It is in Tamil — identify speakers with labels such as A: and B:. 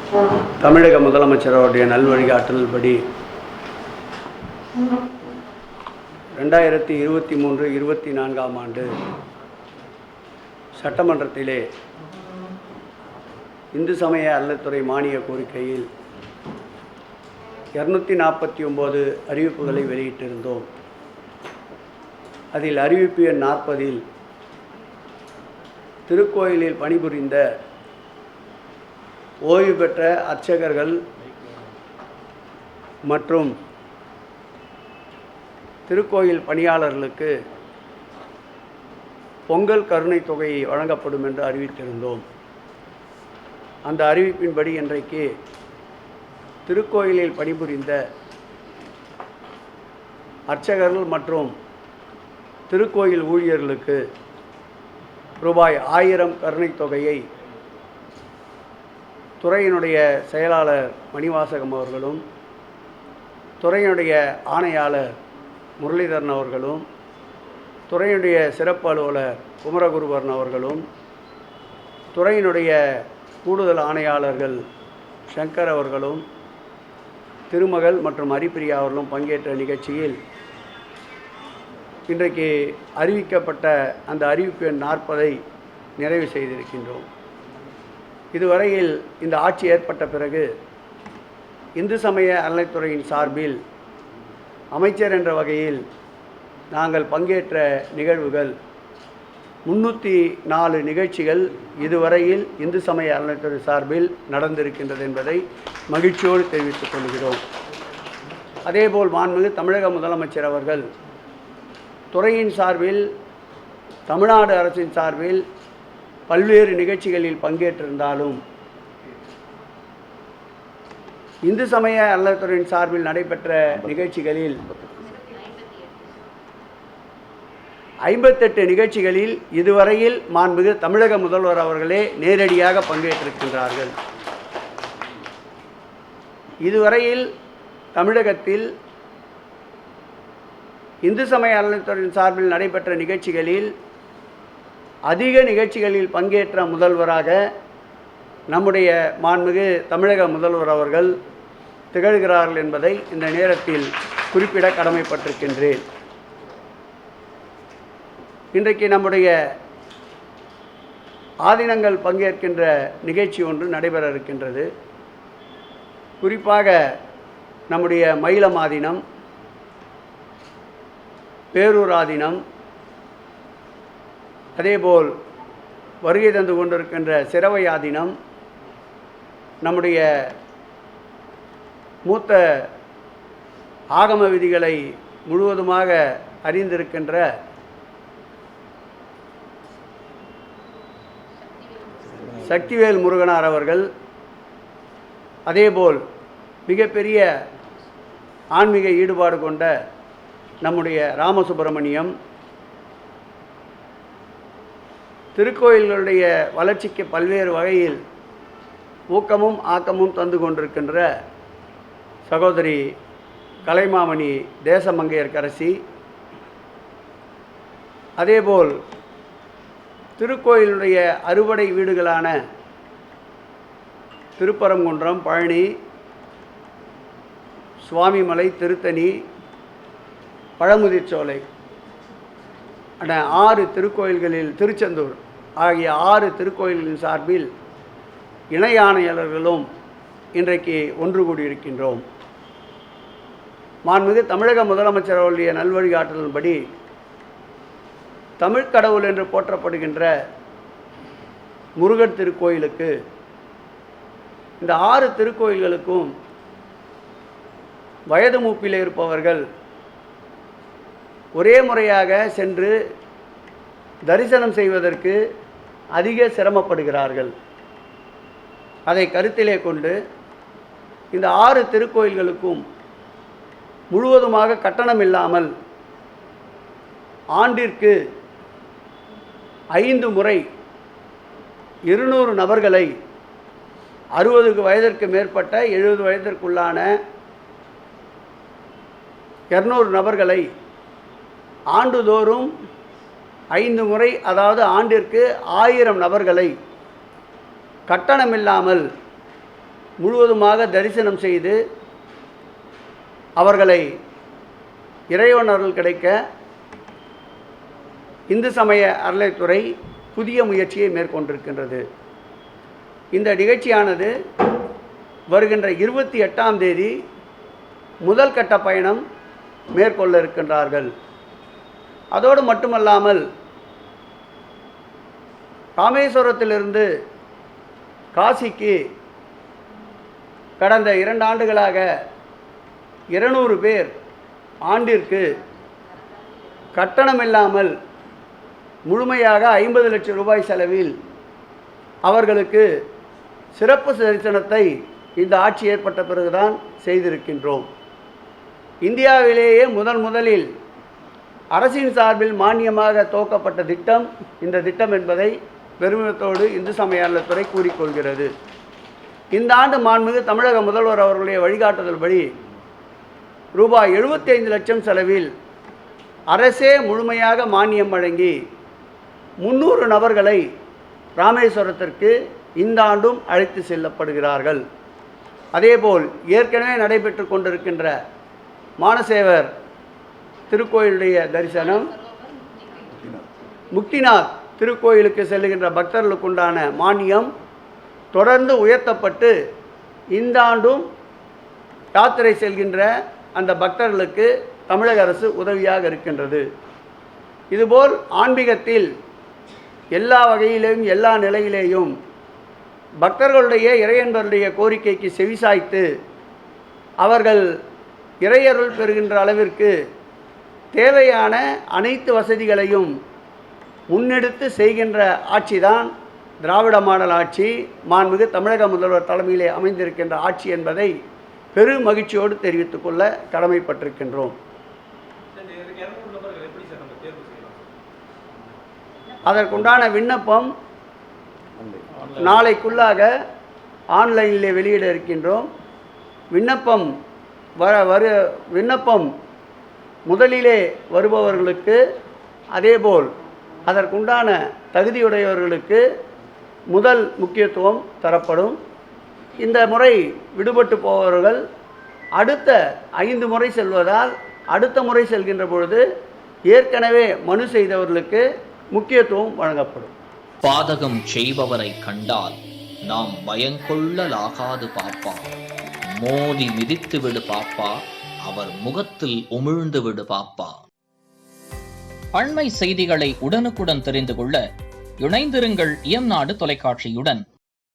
A: தமிழக முதலமைச்சர் அவருடைய நல்வழிகாட்டல்படி 2023-24 ஆண்டு சட்டமன்றத்திலே இந்து சமய அறநிலையத்துறை மானிய கோரிக்கையில் 249 அறிவிப்புகளை வெளியிட்டிருந்தோம். அதில் அறிவிப்பு எண் 40இல் திருக்கோயிலில் பணிபுரிந்த ஓய்வு பெற்ற அர்ச்சகர்கள் மற்றும் திருக்கோயில் பணியாளர்களுக்கு பொங்கல் கருணை தொகை வழங்கப்படும் என்று அறிவித்திருந்தோம். அந்த அறிவிப்பின்படி இன்றைக்கு திருக்கோயிலில் பணிபுரிந்த அர்ச்சகர்கள் மற்றும் திருக்கோயில் ஊழியர்களுக்கு ரூபாய் 1000 கருணை தொகையை துறையினுடைய செயலாளர் மணிவாசகம் அவர்களும் துறையினுடைய ஆணையாளர் முரளிதரன் அவர்களும் துறையினுடைய சிறப்பு அலுவலர் குமரகுருவரன் அவர்களும் துறையினுடைய கூடுதல் ஆணையாளர்கள் சங்கர் அவர்களும் திருமகள் மற்றும் ஹரிப்பிரியா அவர்களும் பங்கேற்ற நிகழ்ச்சியில் இன்றைக்கு அறிவிக்கப்பட்ட அந்த அறிவிப்பு எண் 40ஐ நிறைவு செய்திருக்கின்றோம். இதுவரையில் இந்த ஆட்சி ஏற்பட்ட பிறகு இந்து சமய அறநிலையத்துறையின் சார்பில் அமைச்சர் என்ற வகையில் நாங்கள் பங்கேற்ற நிகழ்வுகள் 304 நிகழ்ச்சிகள் இதுவரையில் இந்து சமய அறநிலையத்துறை சார்பில் நடந்திருக்கின்றது என்பதை மகிழ்ச்சியோடு தெரிவித்துக் கொள்கிறோம். அதேபோல் மாண்புமிகு தமிழக முதலமைச்சர் அவர்கள் துறையின் சார்பில் தமிழ்நாடு அரசின் சார்பில் பல்வேறு நிகழ்ச்சிகளில் பங்கேற்றிருந்தாலும் இந்து சமய அறநிலையத்துறையின் சார்பில் நடைபெற்ற நிகழ்ச்சிகளில் 58 நிகழ்ச்சிகளில் இதுவரையில் மாண்புமிகு தமிழக முதல்வர் அவர்களே நேரடியாக பங்கேற்றிருக்கின்றார்கள். இதுவரையில் தமிழகத்தில் இந்து சமய அறநிலையத்துறையின் சார்பில் நடைபெற்ற நிகழ்ச்சிகளில் அதிக நிகழ்ச்சிகளில் பங்கேற்ற முதல்வராக நம்முடைய மாண்புமிகு தமிழக முதல்வர் அவர்கள் திகழ்கிறார்கள் என்பதை இந்த நேரத்தில் குறிப்பிட கடமைப்பட்டிருக்கின்றேன். இன்றைக்கு நம்முடைய ஆதீனங்கள் பங்கேற்கின்ற நிகழ்ச்சி ஒன்று நடைபெற இருக்கின்றது. குறிப்பாக நம்முடைய மயிலம் ஆதீனம், பேரூர் ஆதீனம், அதேபோல் வருகை தந்து கொண்டிருக்கின்ற சிரவை ஆதீனம், நம்முடைய மூத்த ஆகம விதிகளை முழுவதுமாக அறிந்திருக்கின்ற சக்திவேல் முருகனார் அவர்கள், அதேபோல் மிகப்பெரிய ஆன்மீக ஈடுபாடு கொண்ட நம்முடைய ராமசுப்பிரமணியம், திருக்கோயில்களுடைய வளர்ச்சிக்கு பல்வேறு வகையில் ஊக்கமும் ஆக்கமும் தந்து கொண்டிருக்கின்ற சகோதரி கலைமாமணி தேசமங்கையர்க்கரசி, அதேபோல் திருக்கோயிலுடைய அறுபடை வீடுகளான திருப்பரங்குன்றம், பழனி, சுவாமிமலை, திருத்தணி, பழமுதிர்ச்சோலை என 6 திருக்கோயில்களில், திருச்செந்தூர் ஆகிய 6 திருக்கோயில்களின் சார்பில் இணை ஆணையாளர்களும் இன்றைக்கு ஒன்று கூடியிருக்கின்றோம். மாண்புமிகு தமிழக முதலமைச்சர் அவருடைய நல்வழிகாட்டலின்படி தமிழ் கடவுள் என்று போற்றப்படுகின்ற முருகன் திருக்கோயிலுக்கு, இந்த 6 திருக்கோயில்களுக்கும் வயது மூப்பில் இருப்பவர்கள் ஒரே முறையாக சென்று தரிசனம் செய்வதற்கு அதிக சிரமப்படுகிறார்கள். அதை கருத்திலே கொண்டு இந்த 6 திருக்கோயில்களுக்கும் முழுவதுமாக கட்டணம் இல்லாமல் ஆண்டிற்கு 5 முறை 200 நபர்களை 60 வயதிற்கு மேற்பட்ட 70 வயதிற்குள்ளான 200 நபர்களை ஆண்டுதோறும் 5 முறை, அதாவது ஆண்டிற்கு 1000 நபர்களை கட்டணமில்லாமல் முழுவதுமாக தரிசனம் செய்து அவர்களை இறைவன் அருள் கிடைக்க இந்து சமய அறநிலையத்துறை புதிய முயற்சியை மேற்கொண்டிருக்கின்றது. இந்த நிகழ்ச்சியானது வருகின்ற 28ஆம் தேதி முதல் கட்ட பயணம் மேற்கொள்ள இருக்கின்றார்கள். அதோடு மட்டுமல்லாமல் ராமேஸ்வரத்திலிருந்து காசிக்கு கடந்த 2 ஆண்டுகளாக 200 பேர் ஆண்டிற்கு கட்டணமில்லாமல் முழுமையாக 50 லட்சம் ரூபாய் செலவில் அவர்களுக்கு சிறப்பு தரிசனத்தை இந்த ஆட்சி ஏற்பட்ட பிறகுதான் செய்திருக்கின்றோம். இந்தியாவிலேயே முதலில் அரசின் சார்பில் மானியமாக துவக்கப்பட்ட திட்டம் இந்த திட்டம் என்பதை பெருமிதத்தோடு இந்து சமய அறநிலையத்துறை கூறிக்கொள்கிறது. இந்த ஆண்டு மாண்புமிகு தமிழக முதல்வர் அவர்களுடைய வழிகாட்டுதல்படி ரூபாய் 75 லட்சம் செலவில் அரசே முழுமையாக மானியம் வழங்கி 300 நபர்களை ராமேஸ்வரத்திற்கு இந்த ஆண்டும் அழைத்து செல்லப்படுகிறார்கள். அதேபோல் ஏற்கனவே நடைபெற்று கொண்டிருக்கின்ற மானசேவர் திருக்கோயிலுடைய தரிசனம், முக்திநாத் திருக்கோயிலுக்கு செல்லுகின்ற பக்தர்களுக்குண்டான மானியம் தொடர்ந்து உயர்த்தப்பட்டு இந்த ஆண்டும் யாத்திரை செல்கின்ற அந்த பக்தர்களுக்கு தமிழக அரசு உதவியாக இருக்கின்றது. இதுபோல் ஆன்மீகத்தில் எல்லா வகையிலேயும் எல்லா நிலையிலேயும் பக்தர்களுடைய இறையன்பருடைய கோரிக்கைக்கு செவிசாய்த்து அவர்கள் இறையருள் பெறுகின்ற அளவிற்கு தேவையான அனைத்து வசதிகளையும் முன்னெடுத்து செய்கின்ற ஆட்சிதான் திராவிட மாடல் ஆட்சி, மாண்புமிகு தமிழக முதல்வர் தலைமையிலே அமைந்திருக்கின்ற ஆட்சி என்பதை பெரும் மகிழ்ச்சியோடு தெரிவித்துக் கொள்ள கடமைப்பட்டிருக்கின்றோம். அதற்குண்டான விண்ணப்பம் நாளைக்குள்ளாக ஆன்லைனிலே வெளியிட இருக்கின்றோம். விண்ணப்பம் முதலிலே வருபவர்களுக்கு, அதேபோல் அதற்குண்டான தகுதியுடையவர்களுக்கு முதல் முக்கியத்துவம் தரப்படும். இந்த முறை விடுபட்டு போபவர்கள் அடுத்த 5 முறை செல்வதால் அடுத்த முறை செல்கின்ற பொழுது ஏற்கனவே மனு செய்தவர்களுக்கு முக்கியத்துவம் வழங்கப்படும்.
B: பாதகம் செய்பவரை கண்டால் நாம் பயங்கொள்ளலாகாது பாப்பா, மோதி மிதித்து விடு பாப்பா, அவர் முகத்தில் உமிழ்ந்து விடு பாப்பா. அண்மை செய்திகளை உடனுக்குடன் தெரிந்து கொள்ள இணைந்திருங்கள் இயம்நாடு தொலைக்காட்சியுடன்.